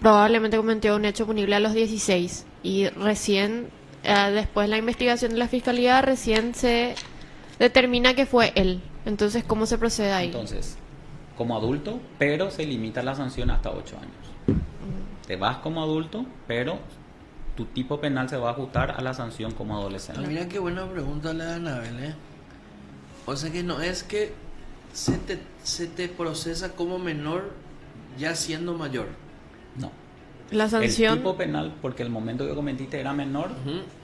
probablemente cometió un hecho punible a los 16 y recién, después de la investigación de la fiscalía, recién se determina que fue él. Entonces, ¿cómo se procede ahí? Entonces, como adulto, pero se limita la sanción hasta 8 años. Te vas como adulto, pero tu tipo penal se va a ajustar a la sanción como adolescente. Mira qué buena pregunta la de Anabel, ¿eh? O sea que no es que se te procesa como menor ya siendo mayor. No. La sanción... El tipo penal, porque el momento que cometiste era menor,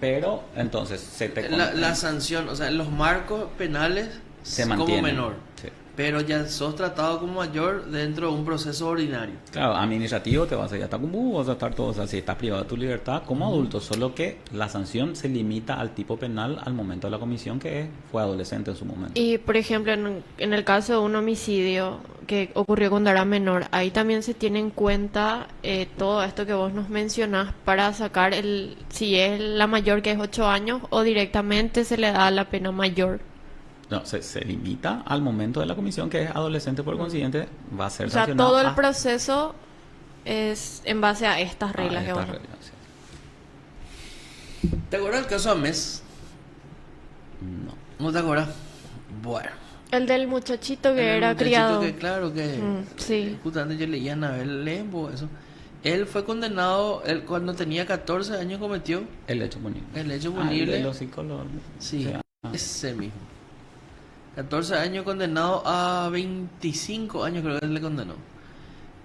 pero entonces se te... La sanción, o sea, los marcos penales se como mantienen, menor. sí. Pero ya sos tratado como mayor dentro de un proceso ordinario. Claro, administrativo te vas a ir hasta como vas a estar todo, o sea, si estás privado de tu libertad como adulto, solo que la sanción se limita al tipo penal al momento de la comisión, que fue adolescente en su momento. Y, por ejemplo, en el caso de un homicidio que ocurrió cuando era menor, ahí también se tiene en cuenta todo esto que vos nos mencionás para sacar si es la mayor, que es 8 años, o directamente se le da la pena mayor. No, se limita al momento de la comisión, que es adolescente, por consiguiente va a ser o sea, sancionado. todo el proceso es en base a estas reglas. Sí. ¿Te acuerdas del caso Amés? No te acuerdas. Bueno, el del muchachito que era criado. Claro que sí. Justamente yo leía a Anabel Lembo, eso. Él fue condenado, cuando tenía 14 años cometió el hecho punible. El hecho punible. De los psicólogos. Sí, ese mismo. 14 años condenado a 25 años, creo que él le condenó.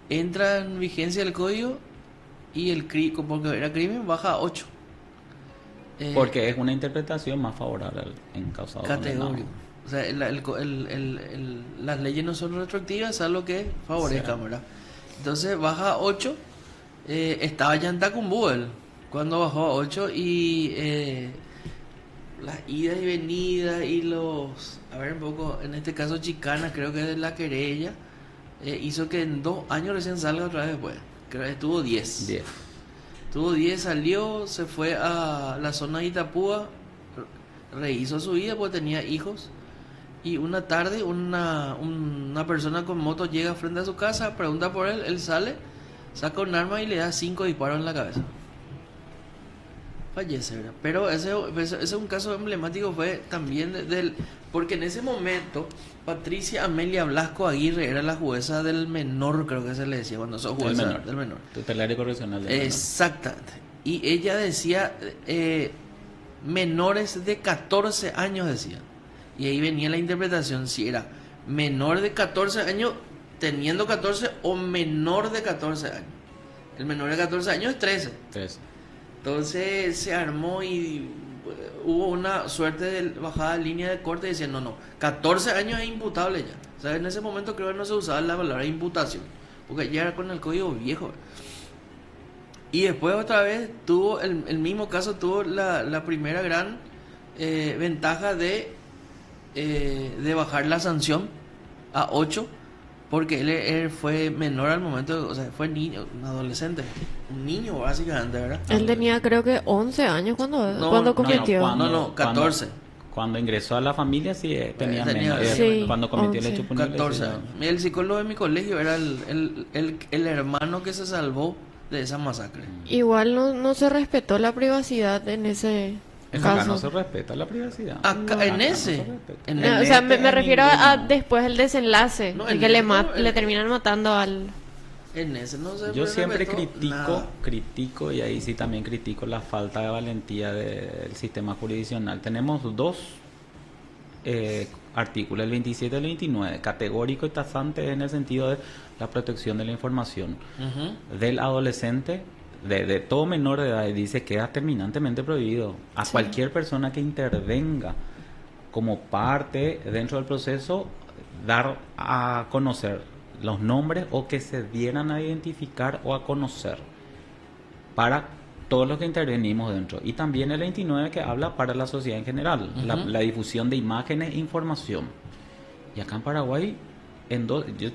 Entra en vigencia el código y porque era crimen, baja a 8. Porque es una interpretación más favorable al encausado. Categórico. O sea, las leyes no son retroactivas, salvo que favorezcan, ¿verdad? Entonces baja a 8. Estaba ya en Tacumbú él cuando bajó a 8 y las idas y venidas y a ver un poco, en este caso chicanas, creo que de la querella, hizo que en 2 años recién salga otra vez después. Creo que estuvo 10. Estuvo 10, salió, se fue a la zona de Itapúa, rehizo su vida porque tenía hijos. Y una tarde una persona con moto llega frente a su casa, pregunta por él sale, saca un arma y le da 5 disparos en la cabeza. Fallece, ¿verdad? Pero ese es un caso emblemático, fue también porque en ese momento Patricia Amelia Blasco Aguirre era la jueza del menor, creo que se le decía cuando sos jueza del menor. Tutelario correccional del Exactamente. Y ella decía menores de 14 años, decía. Y ahí venía la interpretación, si era menor de 14 años teniendo 14 o menor de 14 años. El menor de 14 años es 13. Entonces se armó y hubo una suerte de bajada de línea de corte diciendo no, 14 años es imputable ya. O sea, en ese momento creo que no se usaba la palabra imputación, porque ya era con el código viejo. Y después otra vez tuvo el mismo caso, tuvo la primera gran ventaja de bajar la sanción a 8, porque él fue menor al momento, o sea, fue niño, un adolescente, un niño básicamente, ¿verdad? Él tenía creo que 11 años cuando cometió. No, 14. Cuando ingresó a la familia sí tenía menos. Sí, cuando cometió 11. el hecho punible. 14 años. El psicólogo de mi colegio era el hermano que se salvó de esa masacre. Igual no se respetó la privacidad en ese acá no se respeta la privacidad. O sea, me refiero a después el desenlace, que le terminan matando al... En ese no se Yo siempre critico, y ahí sí también critico la falta de valentía del sistema jurisdiccional. Tenemos 2 artículos, el 27 y el 29, categórico y tasante en el sentido de la protección de la información del adolescente, de todo menor de edad, dice que queda terminantemente prohibido a cualquier persona que intervenga como parte dentro del proceso dar a conocer los nombres o que se dieran a identificar o a conocer para todos los que intervenimos dentro. Y también el 29 que habla para la sociedad en general, la difusión de imágenes e información. Y acá en Paraguay, yo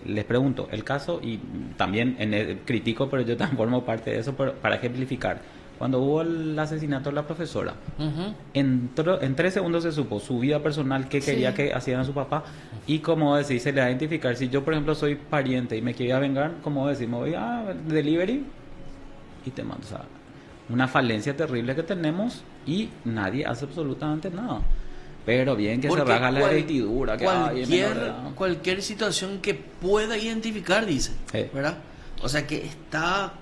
les pregunto el caso, y también critico, pero yo también formo parte de eso para ejemplificar. Cuando hubo el asesinato de la profesora, en 3 segundos se supo su vida personal, qué quería que hacían a su papá, y como decir, se le va a identificar. Si yo, por ejemplo, soy pariente y me quería vengar, como decir, me voy a delivery y te mando. O sea, una falencia terrible que tenemos y nadie hace absolutamente nada. Pero bien que se raja la hereditidura que cualquier situación que pueda identificar, dice, ¿verdad? O sea que está...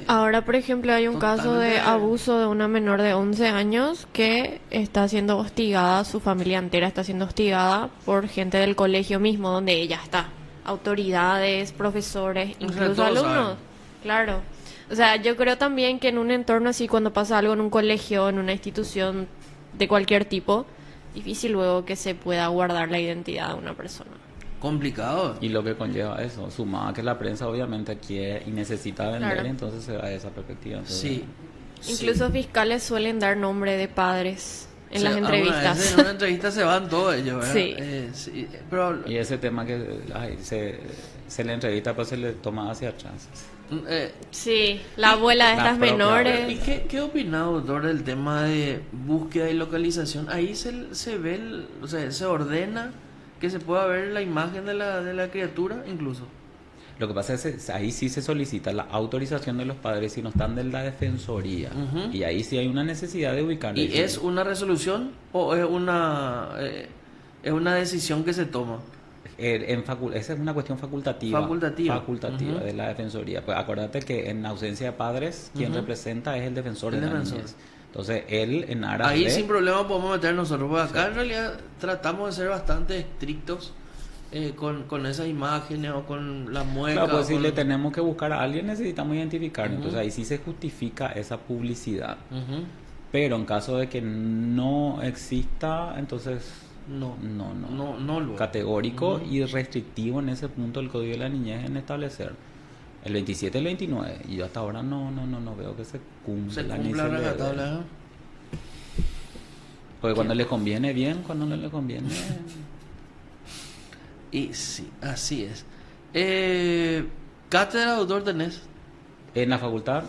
Ahora, por ejemplo, hay un caso de abuso de una menor de 11 años que está siendo hostigada, su familia entera está siendo hostigada por gente del colegio mismo donde ella está. Autoridades, profesores, incluso alumnos. Claro. O sea, yo creo también que en un entorno así, cuando pasa algo en un colegio, en una institución de cualquier tipo, difícil luego que se pueda guardar la identidad de una persona. Complicado. Y lo que conlleva eso, sumado a que la prensa obviamente quiere y necesita vender, entonces se da esa perspectiva. Entonces, Incluso fiscales suelen dar nombre de padres en las entrevistas. En una entrevista se van todos ellos, ¿verdad? Pero... Y ese tema que se le entrevista, pues se le toma hacia atrás. La abuela de estas menores. ¿Y qué opina, doctor, del tema de búsqueda y localización? Ahí se ve, o sea, se ordena que se pueda ver la imagen de la criatura, incluso. Lo que pasa es que ahí sí se solicita la autorización de los padres si no están de la defensoría. Y ahí sí hay una necesidad de ubicar. ¿Y es una resolución o es una decisión que se toma? Esa es una cuestión facultativa de la defensoría. Pues acuérdate que en ausencia de padres, quien representa es el defensor de la niñez. Entonces, él en aras ahí sin problema podemos meter nosotros, porque acá en realidad tratamos de ser bastante estrictos con esas imágenes o con la mueca. Claro, pues si le tenemos que buscar a alguien necesitamos identificar, entonces ahí sí se justifica esa publicidad. Pero en caso de que no exista, entonces no categórico y restrictivo en ese punto el Código de la Niñez en establecer el 27 y el 29, y yo hasta ahora no veo que se cumpla ni se le... Porque cuando le conviene bien, cuando no le conviene... Y sí, así es. ¿Cátedra, doctor, tenés? En la facultad,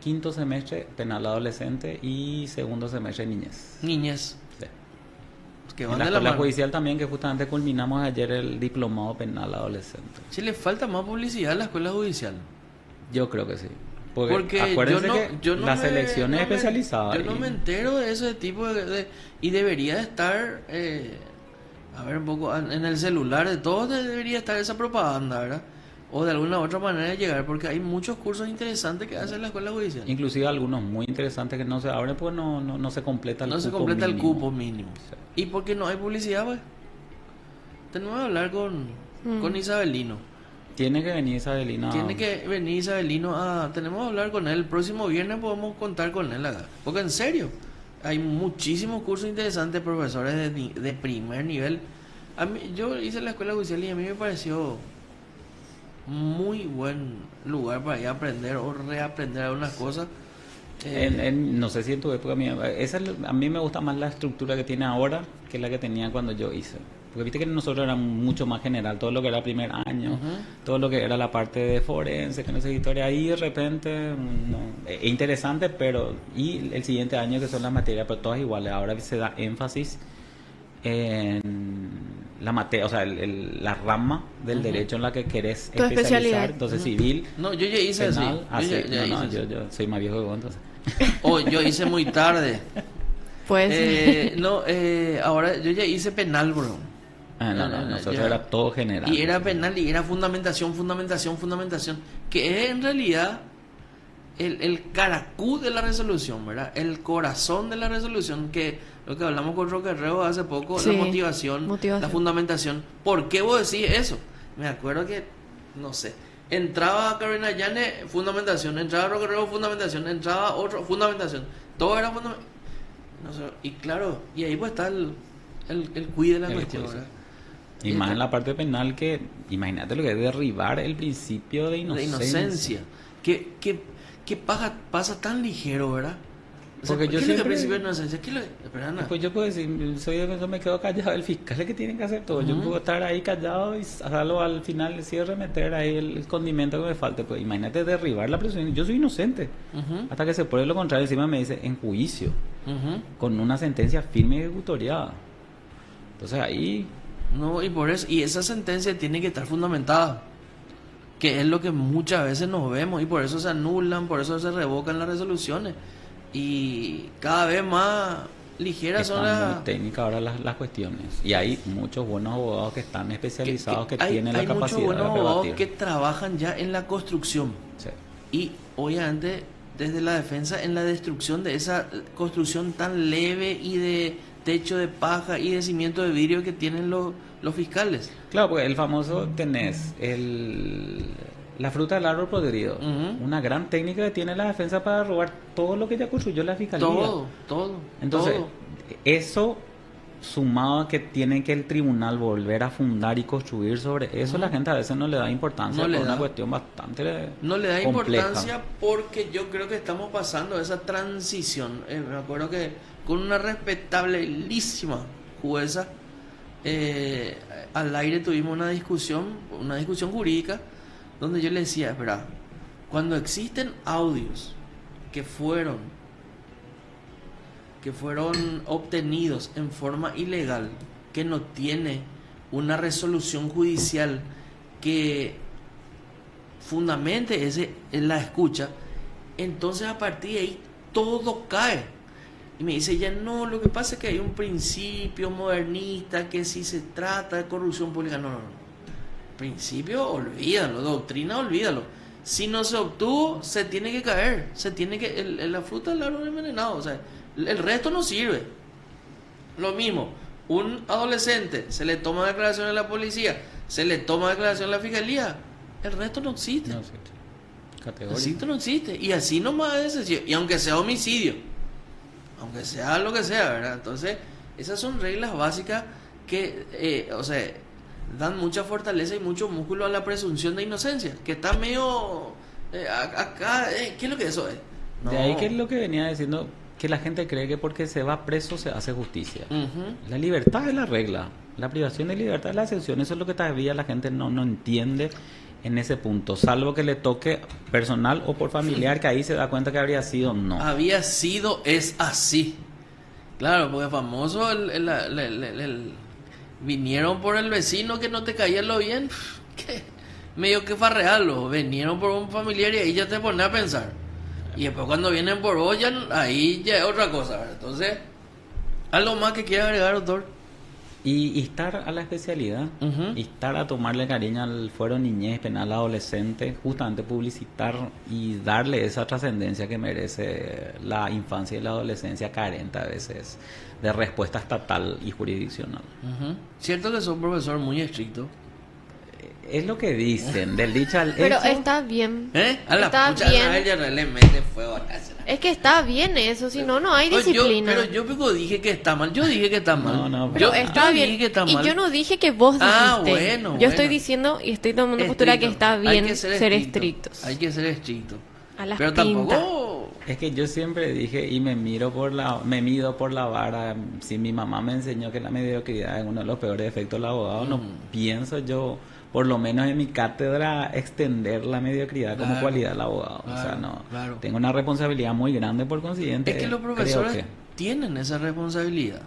quinto semestre penal adolescente y segundo semestre niñez. Sí. Que en la escuela judicial también, que justamente culminamos ayer el diplomado penal adolescente. ¿Sí le falta más publicidad a la escuela judicial? Yo creo que sí. Porque acuérdense las selecciones especializadas. Yo no me entero de ese tipo y debería de estar, a ver un poco, en el celular de todos debería estar esa propaganda, ¿verdad? O de alguna otra manera de llegar, porque hay muchos cursos interesantes que hace la escuela judicial. Inclusive algunos muy interesantes que no se abren porque no se completa el cupo mínimo. No se completa el cupo mínimo. Sí. ¿Y porque no hay publicidad, pues? Tenemos que hablar con Isabelino. Tiene que venir Isabelino. Tenemos que hablar con él. El próximo viernes podemos contar con él acá. Porque en serio, hay muchísimos cursos interesantes, profesores de primer nivel. Yo hice la escuela judicial y a mí me pareció muy buen lugar para ir a aprender o reaprender algunas cosas. No sé si en tu época a mí me gusta más la estructura que tiene ahora que la que tenía cuando yo hice. Porque viste que nosotros era mucho más general, todo lo que era primer año, todo lo que era la parte de forense, que no sé, historia, ahí de repente es interesante, pero y el siguiente año que son las materias, pero todas iguales. Ahora se da énfasis en la materia, o sea, la rama del derecho en la que querés especializar, entonces civil. No, yo ya hice penal, yo soy más viejo que vos, entonces. Yo hice muy tarde. Pues ahora yo ya hice penal, bro. Nosotros era todo general. Y era penal y era fundamentación, que es en realidad el caracú de la resolución, ¿verdad? El corazón de la resolución, que lo que hablamos con Roque Herrero hace poco, la motivación, la fundamentación. ¿Por qué vos decís eso? Me acuerdo que, no sé, entraba Carolina Llane, fundamentación, entraba Roque Herrero, fundamentación, entraba otro, fundamentación, todo era fundamentación. No sé, y claro, y ahí pues está el cuide de la cuestión, ¿verdad? Y más en la parte penal, que imagínate lo que es derribar el principio de inocencia. Que pasa tan ligero, ¿verdad? O sea, porque yo siempre... principio de inocencia? Pues yo puedo decir, soy defensor, me quedo callado. El fiscal es el que tiene que hacer todo. Yo puedo estar ahí callado y hacerlo al final, el cierre, meter ahí el condimento que me falte. Pues imagínate derribar la presunción. Yo soy inocente. Hasta que se pruebe lo contrario, encima me dice en juicio, con una sentencia firme y ejecutoriada. Entonces ahí... No, y esa sentencia tiene que estar fundamentada, que es lo que muchas veces nos vemos, y por eso se anulan, por eso se revocan las resoluciones, y cada vez más ligeras son las... muy técnicas ahora las cuestiones. Y hay muchos buenos abogados que están especializados, que tienen la capacidad de rebatir. Hay muchos buenos abogados que trabajan ya en la construcción. Sí. Y obviamente desde la defensa en la destrucción de esa construcción tan leve y de techo de paja y de cimiento de vidrio que tienen los fiscales. Claro, pues el famoso tenés la fruta del árbol podrido. Una gran técnica que tiene la defensa para robar todo lo que ya construyó la fiscalía. Todo. Entonces, todo. Eso sumado a que tiene que el tribunal volver a fundar y construir sobre eso, la gente a veces no le da importancia. Es una cuestión bastante no le da compleja. Importancia porque yo creo que estamos pasando esa transición. Me acuerdo que con una respetabilísima jueza al aire tuvimos una discusión jurídica donde yo le decía, espera, cuando existen audios que fueron obtenidos en forma ilegal, que no tiene una resolución judicial que fundamente la escucha, entonces a partir de ahí todo cae. Y me dice ya no, lo que pasa es que hay un principio modernista que si se trata de corrupción pública, no. Principio, olvídalo, doctrina, olvídalo. Si no se obtuvo, se tiene que caer, la fruta del árbol envenenado, o sea, el resto no sirve. Lo mismo, un adolescente se le toma declaración a la policía, se le toma declaración a la fiscalía, el resto no existe. No existe. El resto no existe. Y así nomás es sencillo. Y aunque sea homicidio, aunque sea lo que sea, ¿verdad? Entonces, esas son reglas básicas que, dan mucha fortaleza y mucho músculo a la presunción de inocencia, que está medio acá. ¿Qué es lo que eso es? No. De ahí que es lo que venía diciendo, que la gente cree que porque se va preso se hace justicia. La libertad es la regla, la privación de libertad es la excepción. Eso es lo que todavía la gente no entiende en ese punto, salvo que le toque personal o por familiar, que ahí se da cuenta que habría sido no. Había sido, es así. Claro, porque famoso vinieron por el vecino que no te caía lo bien, que medio que farrearlo, vinieron por un familiar y ahí ya te pones a pensar. Y después cuando vienen por vos, ahí ya es otra cosa, ¿verdad? Entonces, ¿algo más que quiera agregar, doctor? Y estar a la especialidad, estar a tomarle cariño al fuero niñez, penal, adolescente, justamente publicitar y darle esa trascendencia que merece la infancia y la adolescencia, carente a veces de respuesta estatal y jurisdiccional. Cierto que sos un profesor muy estricto. Es lo que dicen, del dicho al hecho. Pero está bien. A la está pucha, bien. A ella le mete fuego a casa. Es que está bien eso, si no, no hay disciplina. Pero yo dije que está mal. Yo dije que está mal. No, pero está bien. Dije que está mal. Y yo no dije que vos dijiste. Bueno. Yo estoy diciendo y estoy tomando postura que está bien ser estrictos. Hay que ser estrictos. A las pero pintas. Tampoco. Es que yo siempre dije y me mido por la vara. Si mi mamá me enseñó que la mediocridad es uno de los peores defectos del abogado, no pienso yo, por lo menos en mi cátedra, extender la mediocridad como cualidad del abogado. Tengo una responsabilidad muy grande, por consiguiente. Es que los profesores tienen esa responsabilidad.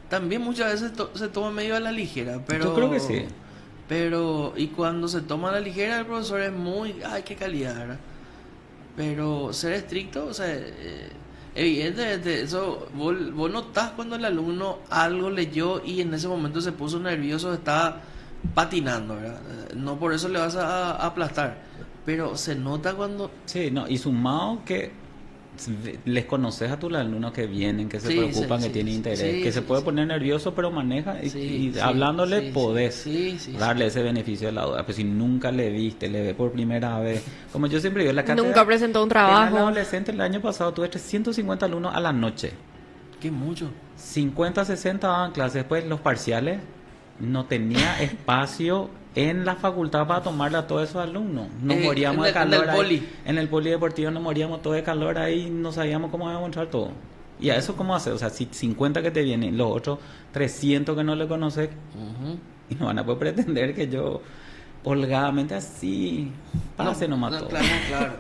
También muchas veces se toma medio a la ligera, pero yo creo que sí. Pero y cuando se toma a la ligera, el profesor es muy, qué calidad, ¿verdad? Pero ser estricto, evidentemente eso vos notás cuando el alumno algo leyó y en ese momento se puso nervioso, estaba patinando, ¿verdad? No por eso le vas a aplastar, pero se nota cuando... Sí, no, y sumado que les conoces a tus alumnos que vienen, que se preocupan, que tienen interés, que se puede poner nervioso, pero maneja y hablándole podés darle ese beneficio de la duda. Pues si nunca le viste, le ve por primera vez, como yo siempre digo en la cátedra, nunca presentó un trabajo. En el adolescente el año pasado tuve 350 alumnos a la noche. ¿Qué mucho? 50, 60 daban clases, después los parciales no tenía espacio en la facultad para tomarle a todos esos alumnos. Nos moríamos de calor en el polideportivo, nos moríamos todos de calor ahí, no sabíamos cómo íbamos a entrar todo. Y a eso cómo hacer, o sea, si 50 que te vienen, los otros 300 que no le conoces, y no van a poder pretender que yo holgadamente así pase nomás todo.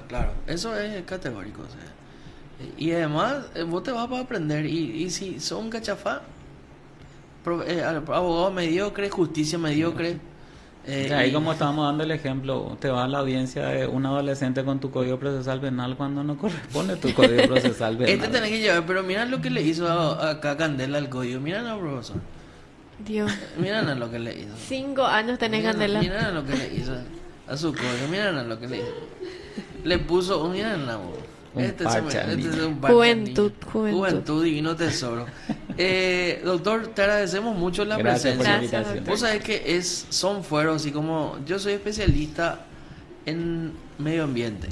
Claro, eso es categórico, o sea. Y además vos te vas para aprender, y si son cachafá, abogado mediocre, justicia mediocre, Ahí como estábamos dando el ejemplo, te va a la audiencia de un adolescente con tu código procesal penal cuando no corresponde tu código procesal penal. Tenés que llevar, pero mira lo que le hizo acá Candela al código. Mira, no, profesor. Dios. Mira lo que le hizo. 5 años tenés, Candela. Mira lo que le hizo a su código. Mira lo que le hizo. Le puso un... Mira, este es un parche. Juventud, divino tesoro. Doctor, te agradecemos mucho la presencia. Por la invitación. Vos sabés que son fueros, así como yo soy especialista en medio ambiente.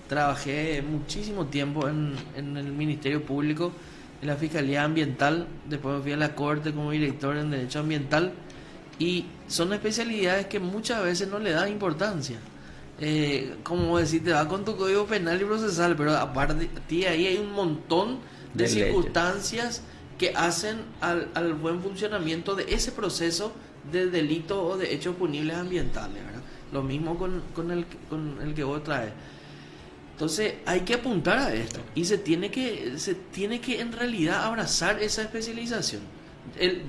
Trabajé muchísimo tiempo en el Ministerio Público, en la Fiscalía Ambiental, después me fui a la Corte como director en Derecho Ambiental, y son especialidades que muchas veces no le dan importancia. Como decir, te va con tu código penal y procesal, pero aparte de ahí hay un montón de circunstancias que hacen al buen funcionamiento de ese proceso de delito o de hechos punibles ambientales, ¿verdad? Lo mismo con el que vos traes. Entonces hay que apuntar a esto y se tiene que en realidad abrazar esa especialización.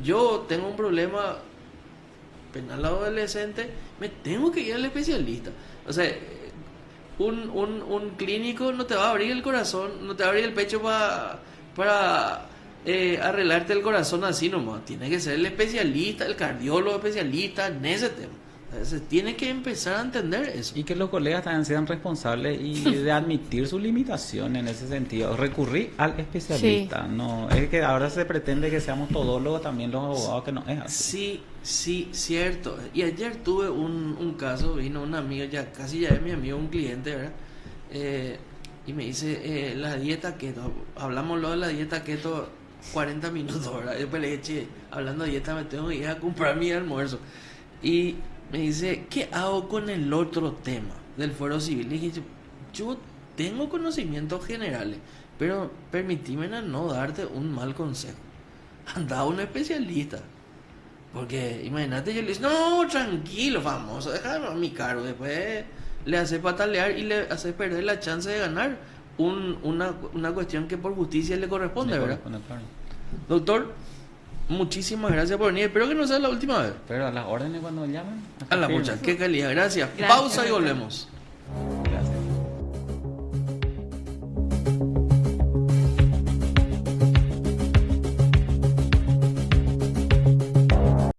Yo tengo un problema penal adolescente, me tengo que ir al especialista. O sea, un clínico no te va a abrir el corazón, no te va a abrir el pecho para arreglarte el corazón así nomás. Tiene que ser el especialista, el cardiólogo especialista en ese tema. Se tiene que empezar a entender eso. Y que los colegas también sean responsables y de admitir su limitación en ese sentido. Recurrir al especialista. Sí. No es que ahora se pretende que seamos todólogos también los abogados, que no es así. Sí, cierto. Y ayer tuve un caso, vino un amigo, casi ya es mi amigo, un cliente, ¿verdad? Y me dice, la dieta keto, hablamos de la dieta keto 40 minutos, ¿verdad? Yo le dije, che, hablando de dieta me tengo que ir a comprar mi almuerzo. Y me dice, ¿qué hago con el otro tema del fuero civil? Le dije, yo tengo conocimientos generales, pero permitime no darte un mal consejo. Anda a un especialista. Porque imagínate, yo le digo, no, tranquilo, famoso, déjame a mi cargo. Después le hace patalear y le hace perder la chance de ganar una cuestión que por justicia le corresponde, ¿verdad? Claro. Doctor, muchísimas gracias por venir. Espero que no sea la última vez. Pero a las órdenes cuando llaman. A la mucha, qué calidad. Gracias. Pausa y volvemos.